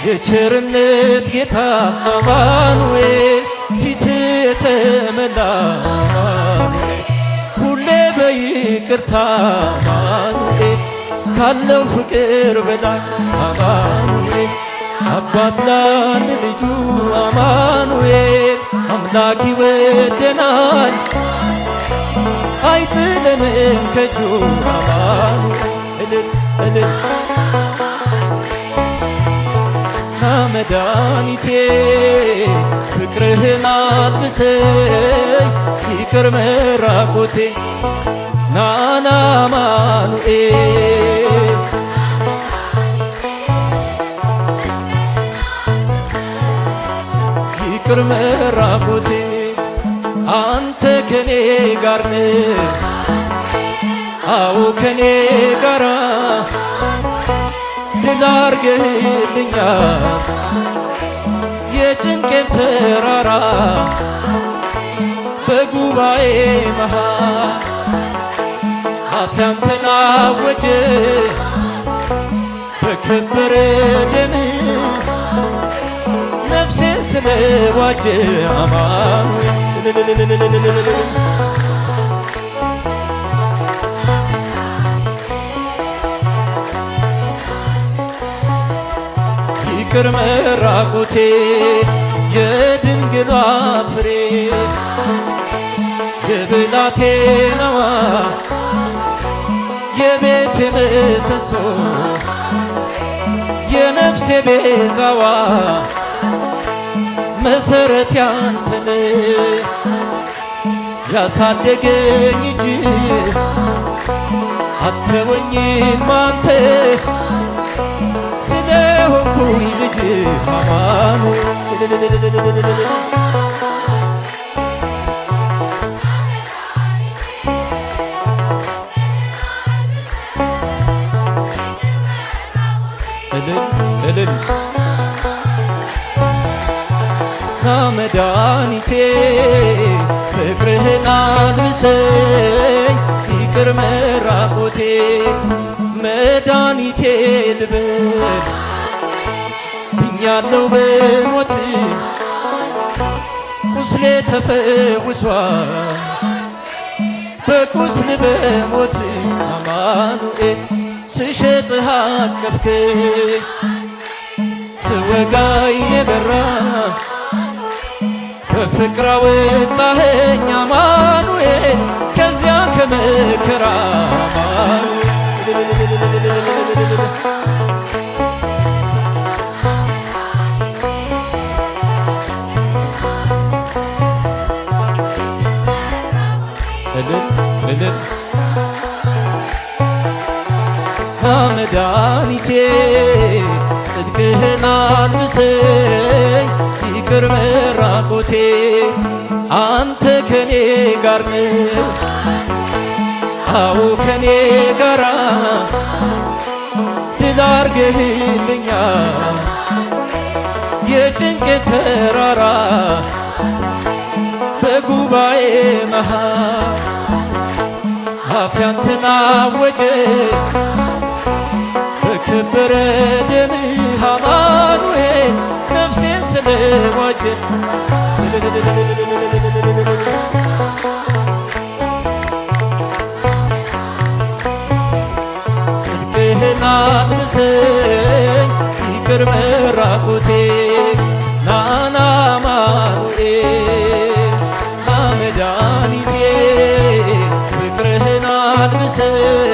የቸርነት ጌታ አማኑኤል ፊት የተመላ አማኑኤል ሁሌ በይቅርታ አማኑኤል ካለው ፍቅር በላይ አማኑኤል አባት ላንድ ልጁ አማኑኤል አምላክ ይወደናል አይጥለንም ከእጁ አማኑኤል እልል ና መድኃኒቴ ፍቅርህን አልብሰኝ ይቅር መራቆቴ ናና አማኑኤል ይቅር መራቆቴ አንተ ከኔ ጋር ነህ አዎ ከኔ ጋራ ድል አርገህልኛል የጭንቄን ተራራ በጉባኤ መሃል አፍያም ተናወጀ በከበረ ደምህ ነፍሴን ስለዋጀ አማኑኤል ይቅር መራቆቴ የድንግሏ ፍሬ የብላቴናዋ የቤቴ ምሰሶ የነፍሴ ቤዛዋ መሰረት ያንተነ ያሳደገኝ እጅ አተወኝም አንተ ስለሆንኩኝ ልጅ አማኑኤል እልል ና መድኃኒቴ ፍቅርህን አልብሰኝ ይቅር መራቆቴ መድኃኒቴ ልበል ድኛለሁ በሞት ቁስሌ ተፈውሷል በቁስል በሞት አማኑኤል ስሸጥህ አቀፍከኝ ስወጋኝ የበራ በፍቅር አወጣኸኝ አማኑኤል ከዚያ ከመከራ እልል መድኃኒቴ ጽድቅህን አልብሰኝ ይቅር መራቆቴ አንተ ከኔ ጋር ነህ አዎ ከኔ ጋራ ድል አርገህልኛል የጭንቄን ተራራ በጉባኤ መሃል አፍያን ተናወጀ በከበረ ደምህ አማኑኤል ነፍሴን ስለዋጀ ጽድቅህን አልብሰኝ ይቅር መራቆቴ ናና አማኑኤል ና መድኃኒቴ ፍቅርህን አልብሰኝ